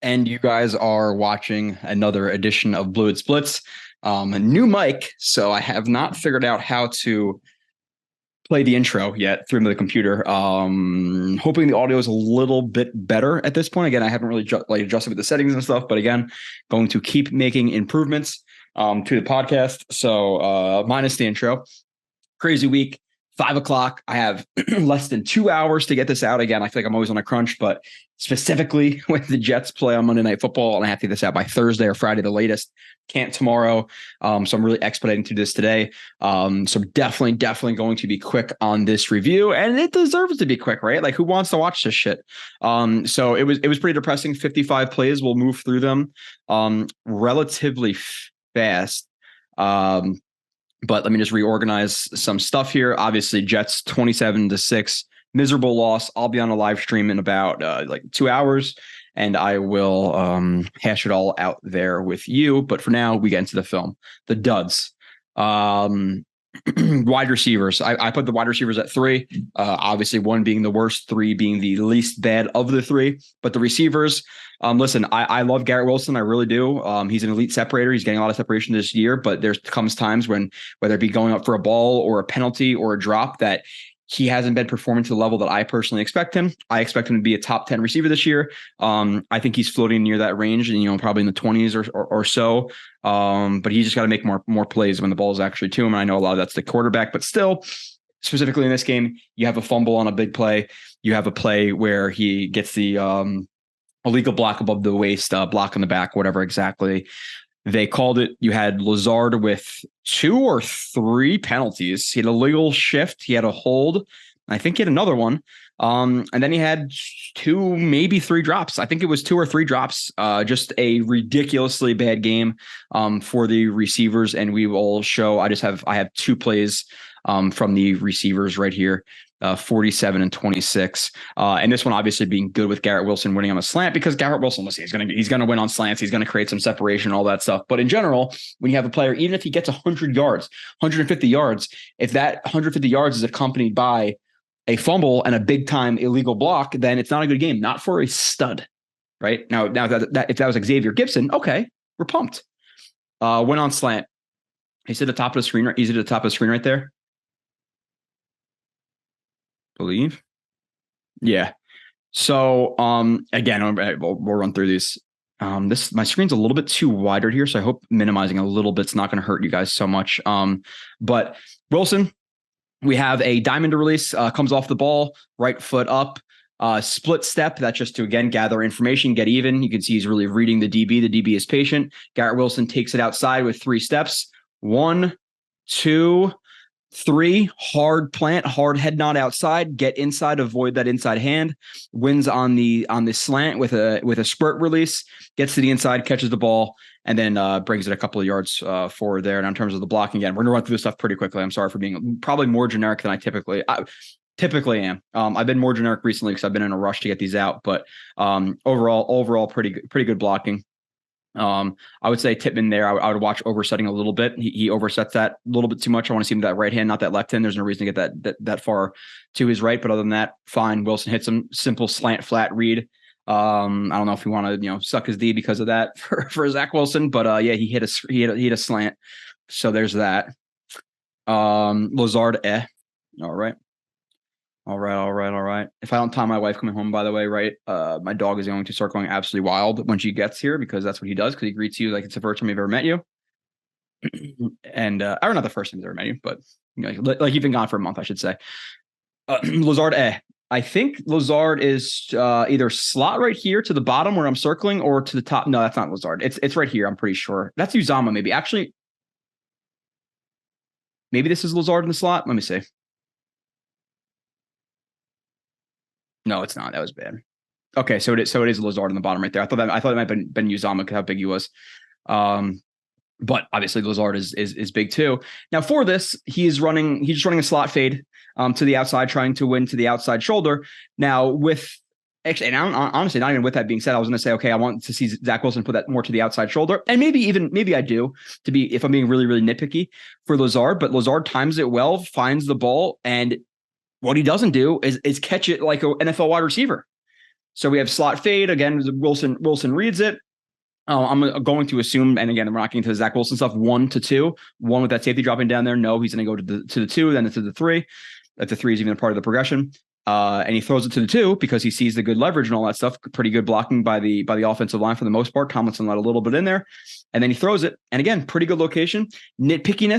and you guys are watching another edition of Blue Splits. A new mic, so I have not figured out how to play the intro yet through the computer. Hoping the audio is a little bit better at this point. Again, I haven't really adjusted with the settings and stuff, but again, going to keep making improvements to the podcast. So minus the intro. Crazy week. 5 o'clock. I have less than 2 hours to get this out. Again, I feel like I'm always on a crunch, but specifically when the Jets play on Monday Night Football, and I have to get this out by Thursday or Friday, the latest. Can't tomorrow. So I'm really expediting to this today. So definitely going to be quick on this review, and it deserves to be quick, right? Like, who wants to watch this shit? So it was pretty depressing. 55 plays. We'll move through them relatively fast. But let me just reorganize some stuff here. Obviously, Jets 27-6, miserable loss. I'll be on a live stream in about 2 hours, and I will hash it all out there with you. But for now, we get into the film. The duds. Wide receivers. I put the wide receivers at 3. Obviously, 1 being the worst, 3 being the least bad of the 3. But the receivers, listen, I love Garrett Wilson. I really do. He's an elite separator. He's getting a lot of separation this year, but there comes times when, whether it be going up for a ball or a penalty or a drop, that he hasn't been performing to the level that I personally expect him. I expect him to be a top 10 receiver this year. I think he's floating near that range, and probably in the 20s or so. But he's just got to make more plays when the ball is actually to him. And I know a lot of that's the quarterback, but still, specifically in this game, you have a fumble on a big play. You have a play where he gets the illegal block above the waist, block in the back, whatever exactly they called it. You had Lazard with 2 or 3 penalties. He had a legal shift. He had a hold. I think he had another one. And then he had 2, maybe 3 drops. I think it was 2 or 3 drops. Just a ridiculously bad game for the receivers. And we will show, I have 2 plays from the receivers right here. 47 and 26. And this one obviously being good with Garrett Wilson winning on a slant, because Garrett Wilson, listen, he's gonna win on slants. He's gonna create some separation, all that stuff. But in general, when you have a player, even if he gets 100 yards, 150 yards, if that 150 yards is accompanied by a fumble and a big time illegal block, then it's not a good game. Not for a stud, right? Now that if that was Xavier Gipson, okay, we're pumped. Went on slant. He's at the top of the screen. He's at the top of the screen right there. Believe. Yeah. So again, we'll run through these. My screen's a little bit too wide right here, so I hope minimizing a little bit's not going to hurt you guys so much. But Wilson, we have a diamond to release, comes off the ball, right foot up, split step. That's just to, again, gather information, get even. You can see he's really reading the DB. The DB is patient. Garrett Wilson takes it outside with 3 steps. 1, 2, 3, hard plant, hard head nod outside, get inside, avoid that inside hand, wins on the slant with a spurt release, gets to the inside, catches the ball, and then brings it a couple of yards forward there. And in terms of the blocking, again, we're gonna run through this stuff pretty quickly. I'm sorry for being probably more generic than I typically am. I've been more generic recently because I've been in a rush to get these out, but overall pretty good blocking. I would say Tippmann there. I would watch oversetting a little bit. He oversets that a little bit too much. I want to see him with that right hand, not that left hand. There's no reason to get that far to his right. But other than that, fine. Wilson hits him, simple slant flat read. I don't know if you want to suck his D because of that for Zach Wilson, but yeah, he hit a slant. So there's that. Lazard, All right. If I don't time my wife coming home, by the way, right, my dog is going to start going absolutely wild when she gets here, because that's what he does, because he greets you like it's the first time he's ever met you. And or not the first time he's ever met you, but like you've been gone for a month, I should say. Lazard, I think Lazard is either slot right here to the bottom where I'm circling, or to the top. No, that's not Lazard. It's right here, I'm pretty sure. That's Uzama, maybe. Actually, maybe this is Lazard in the slot. Let me see. No, it's not. That was bad. Okay, so it is Lazard in the bottom right there. I thought it might have been Uzama because how big he was. But obviously Lazard is big too. Now for this, he's just running a slot fade to the outside, trying to win to the outside shoulder. Now honestly, not even with that being said, I was going to say, okay, I want to see Zach Wilson put that more to the outside shoulder, and maybe I do, if I'm being really, really nitpicky for Lazard, but Lazard times it well, finds the ball, and what he doesn't do is catch it like an NFL wide receiver. So we have slot fade again. Wilson reads it. I'm going to assume, and again, we're not getting to the Zach Wilson stuff. 1 to 2, 1 with that safety dropping down there. No, he's going to go to the 2, then to the 3. If the 3 is even a part of the progression, and he throws it to the 2 because he sees the good leverage and all that stuff. Pretty good blocking by the offensive line for the most part. Tomlinson let a little bit in there, and then he throws it. And again, pretty good location. Nitpicky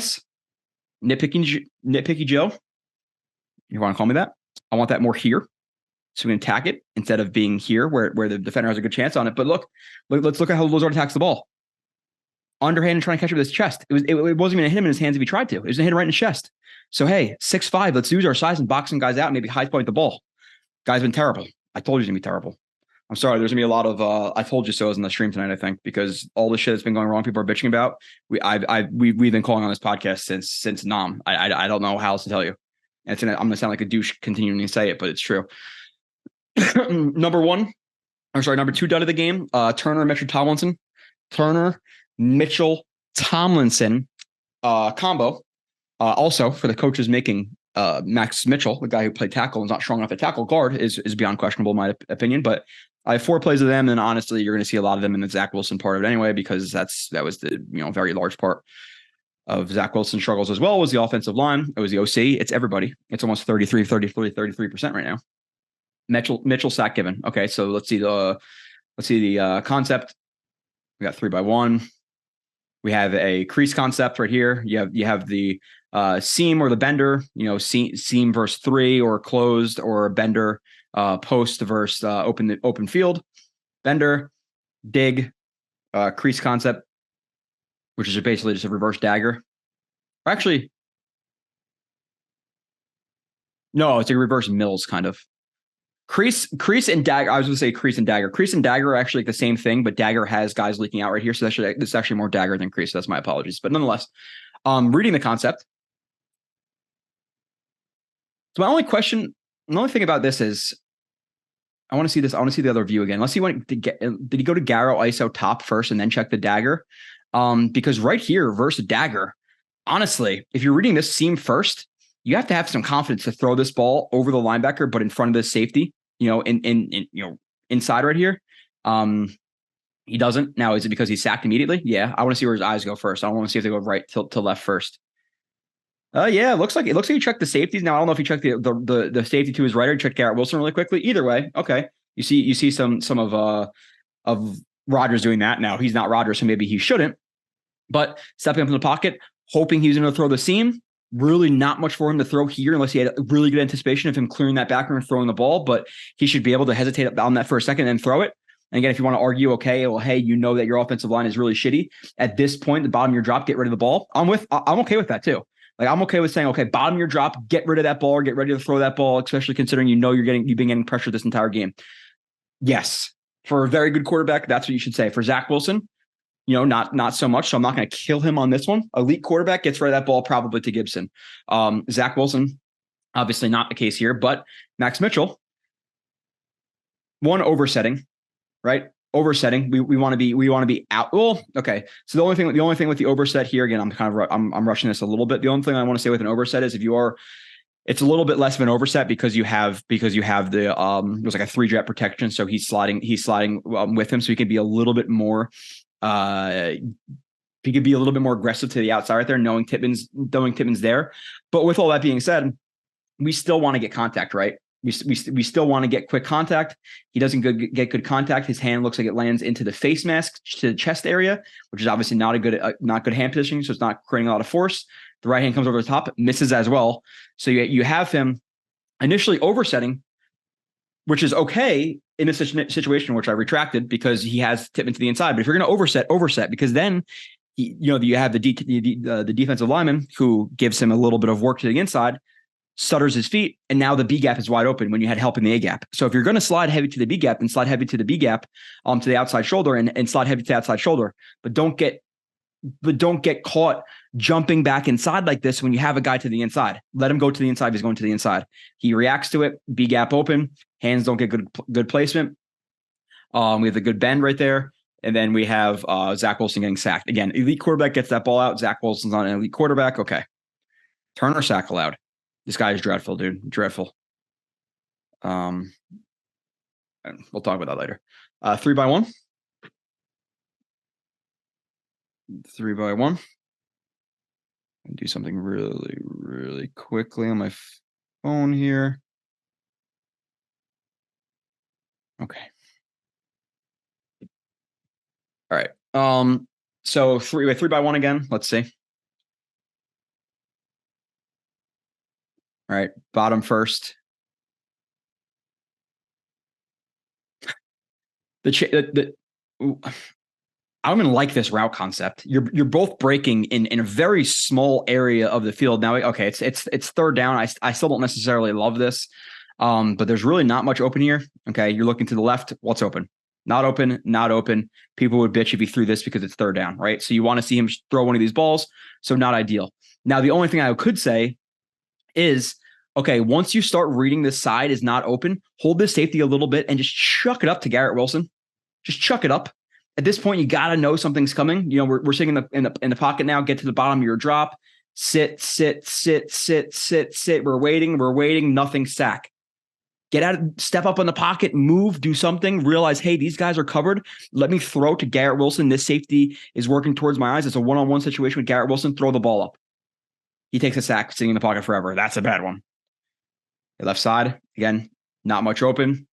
Joe. You want to call me that? I want that more here. So we can attack it instead of being here where the defender has a good chance on it. But let's look at how Lazard attacks the ball. Underhand and trying to catch it with his chest. It wasn't even going to hit him in his hands if he tried to. It was going to hit him right in his chest. So, hey, 6'5", let's use our size and box some guys out and maybe high point the ball. Guy's been terrible. I told you he's going to be terrible. I'm sorry. There's going to be a lot of I told you so's in the stream tonight, I think, because all the shit that's been going wrong, people are bitching about. We've been calling on this podcast since Nam. I don't know how else to tell you. And I'm going to sound like a douche continuing to say it, but it's true. Number 2 dud of the game, Turner Mitchell Tomlinson combo. Also for the coaches making Max Mitchell, the guy who played tackle and is not strong enough at tackle guard, is beyond questionable in my opinion. But I have 4 plays of them, and honestly, you're going to see a lot of them in the Zach Wilson part of it anyway, because that was the very large part of Zach Wilson's struggles as well was the offensive line. It was the OC. It's everybody. It's almost 33% right now. Mitchell sack given. Okay, so let's see the concept. We got 3x1. We have a crease concept right here. You have the seam or the bender. Seam versus 3 or closed, or bender post versus open field. Bender, dig, crease concept, which is basically just a reverse dagger. Or actually, no, it's a reverse Mills kind of. Crease and dagger. I was going to say crease and dagger. Crease and dagger are actually the same thing, but dagger has guys leaking out right here. So this is actually more dagger than crease. So that's my apologies. But nonetheless, reading the concept. So my only thing about this is, I want to see this. I want to see the other view again. Let's see did he go to Garrow ISO top first and then check the dagger? Because right here versus dagger, honestly, if you're reading this seam first, you have to have some confidence to throw this ball over the linebacker, but in front of the safety, inside right here. He doesn't. Now, is it because he's sacked immediately? Yeah. I want to see where his eyes go first. I don't want to see if they go right to left first. Yeah, it looks like he checked the safeties. Now, I don't know if he checked the safety to his right or checked Garrett Wilson really quickly. Either way, okay. You see some of Rodgers doing that. Now, he's not Rodgers, so maybe he shouldn't. But stepping up in the pocket, hoping he was going to throw the seam. Really not much for him to throw here unless he had a really good anticipation of him clearing that back and throwing the ball, but he should be able to hesitate on that for a second and then throw it. And again, if you want to argue, okay, well, hey, that your offensive line is really shitty. At this point, the bottom of your drop, get rid of the ball. I'm okay with that too. Like, I'm okay with saying, okay, bottom of your drop, get rid of that ball or get ready to throw that ball, especially considering you've been getting pressure this entire game. Yes. For a very good quarterback, that's what you should say. For Zach Wilson, not so much. So I'm not going to kill him on this one. Elite quarterback gets rid of that ball probably to Gibson. Zach Wilson, obviously not the case here, but Max Mitchell, one oversetting, right? Oversetting. We want to be out. Well, okay. So the only thing with the overset here, again, I'm rushing this a little bit. The only thing I want to say with an overset is it's a little bit less of an overset because you have the it was like a 3-jet protection. So he's sliding with him. So he can be a little bit more. He could be a little bit more aggressive to the outside right there, knowing Tippmann's there. But with all that being said, we still want to get contact, right? We still want to get quick contact. He doesn't get good contact. His hand looks like it lands into the face mask to the chest area, which is obviously not good hand positioning. So it's not creating a lot of force. The right hand comes over the top, misses as well. So you have him initially oversetting, which is okay in this situation, which I retracted because he has Tippmann to the inside. But if you're going to overset, because then you have the defensive lineman who gives him a little bit of work to the inside, stutters his feet, and now the B gap is wide open when you had help in the A gap. So if you're going to slide heavy to the B gap and slide heavy to the B gap to the outside shoulder and slide heavy to the outside shoulder, but don't get caught jumping back inside like this when you have a guy to the inside. Let him go to the inside. He's going to the inside. He reacts to it. B gap open. Hands don't get good placement. We have the good bend right there. And then we have Zach Wilson getting sacked. Again, elite quarterback gets that ball out. Zach Wilson's not an elite quarterback. Okay. Turner sack allowed. This guy is dreadful, dude. Dreadful. And we'll talk about that later. 3x1. 3x1. And do something really, really quickly on my phone here. Okay. All right. So 3x1 again. Let's see. All right. Bottom first. I don't even like this route concept. You're both breaking in a very small area of the field. Now, okay, it's third down. I still don't necessarily love this, but there's really not much open here. Okay, you're looking to the left. What's open? Not open. Not open. People would bitch if he threw this because it's third down, right? So you want to see him throw one of these balls. So not ideal. Now, the only thing I could say is, okay, once you start reading this side is not open, hold this safety a little bit and just chuck it up to Garrett Wilson. Just chuck it up. At this point, you got to know something's coming. You know, we're sitting in the pocket now. Get to the bottom of your drop. Sit. We're waiting. Nothing. Sack. Get out. Step up in the pocket. Move. Do something. Realize, hey, these guys are covered. Let me throw to Garrett Wilson. This safety is working towards my eyes. It's a one-on-one situation with Garrett Wilson. Throw the ball up. He takes a sack, sitting in the pocket forever. That's a bad one. The left side again. Not much open.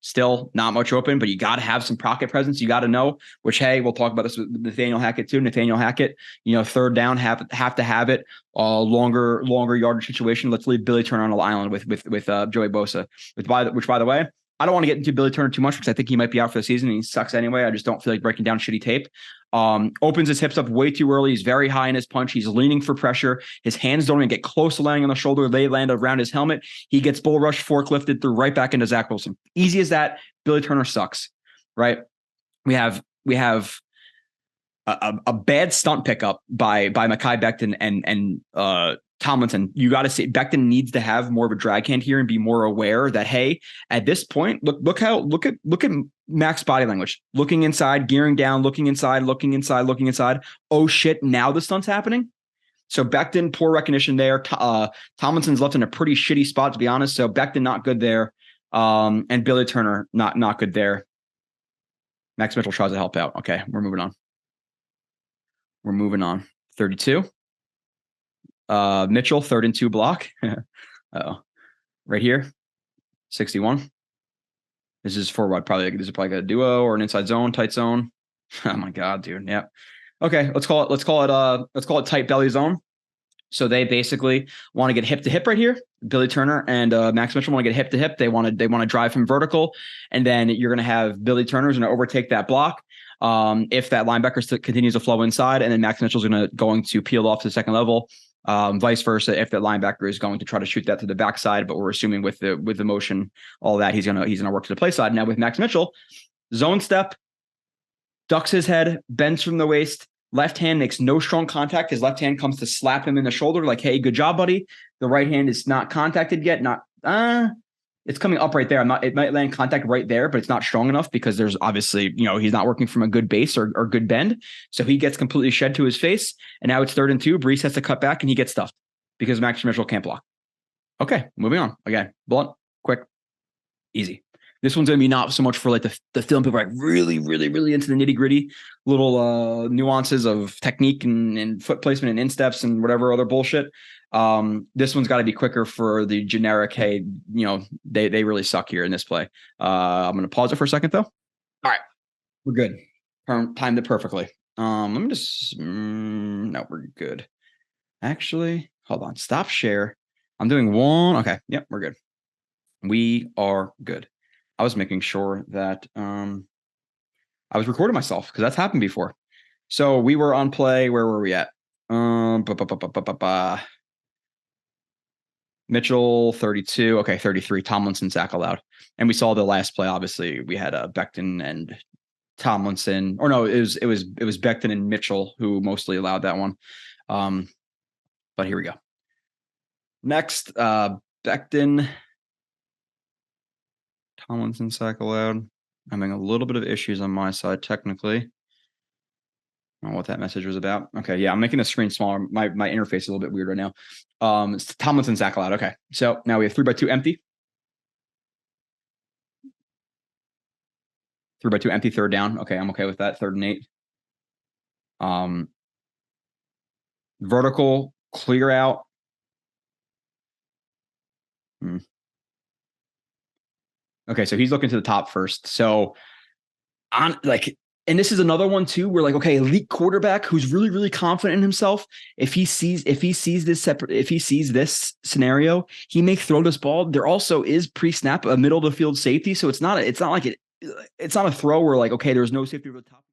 Still not much open, but you got to have some pocket presence. You got to know, which, hey, we'll talk about this with Nathaniel Hackett too. Nathaniel Hackett, you know, third down, have to have it. Longer yardage situation. Let's leave Billy Turner on the island with Joey Bosa. Which, by the way, I don't want to get into Billy Turner too much because I think he might be out for the season and he sucks anyway. I just don't feel like breaking down shitty tape. Opens his hips up way too early. He's very high in his punch. He's leaning for pressure. His hands don't even get close to landing on the shoulder. They land around his helmet. He gets bull rush forklifted through right back into Zach Wilson. Easy as that. Billy Turner sucks, right? We have a bad stunt pickup by Mekhi Becton and Tomlinson. You got to see Becton needs to have more of a drag hand here and be more aware that, hey, at this point, look at Mac's body language, looking inside, gearing down, looking inside. Oh shit. Now the stunt's happening. So Becton, poor recognition there. Tomlinson's left in a pretty shitty spot, to be honest. So Becton, not good there. And Billy Turner, not good there. Max Mitchell tries to help out. Okay. We're moving on. 32. Mitchell, 3rd and 2 block. Right here, 61. This is for what? Probably this is probably a duo or an inside zone, tight zone. Oh my god, dude. Yeah. Okay, let's call it tight belly zone. So they basically want to get hip to hip right here. Billy Turner and Max Mitchell want to get hip to hip. They want to drive him vertical, and then you're going to have Billy Turner's going to overtake that block. If that linebacker continues to flow inside, and then Max Mitchell's going to peel off to the second level. Vice versa, if the linebacker is going to try to shoot that to the backside, but we're assuming with the motion, all that he's gonna work to the play side. Now with Max Mitchell, zone step, ducks his head, bends from the waist, left hand makes no strong contact. His left hand comes to slap him in the shoulder, like, hey, good job, buddy. The right hand is not contacted yet. It's coming up right there. It might land contact right there, but it's not strong enough because there's obviously, he's not working from a good base or good bend. So he gets completely shed to his face. And now it's 3rd and 2. Brees has to cut back and he gets stuffed because Max Mitchell can't block. Okay, moving on. Again, blunt, quick, easy. This one's going to be not so much for like the film people are like really, really, really into the nitty gritty little nuances of technique and foot placement and insteps and whatever other bullshit. This one's got to be quicker for the generic, hey, they really suck here in this play. I'm going to pause it for a second, though. All right. We're good. Timed it perfectly. Let me just, no, we're good. Actually, hold on. Stop share. I'm doing one. Okay. Yep. We're good. We are good. I was making sure that I was recording myself because that's happened before. So we were on play. Where were we at? Mitchell 32. Okay, 33. Tomlinson sack allowed. And we saw the last play. Obviously, we had Becton and Tomlinson. Or no, it was Becton and Mitchell who mostly allowed that one. But here we go. Next, Becton. Tomlinson sack allowed. I'm having a little bit of issues on my side technically. I don't know what that message was about. Okay, yeah, I'm making the screen smaller. My interface is a little bit weird right now. Tomlinson sack allowed. Okay, so now we have 3x2 empty. 3-by-2 empty third down. Okay, I'm okay with that. 3rd and 8. Vertical clear out. Okay, so he's looking to the top first. So on like, and this is another one too, where like, okay, elite quarterback who's really, really confident in himself. If he sees this scenario, he may throw this ball. There also is pre-snap a middle of the field safety. So it's not a throw where like, okay, there's no safety over the top.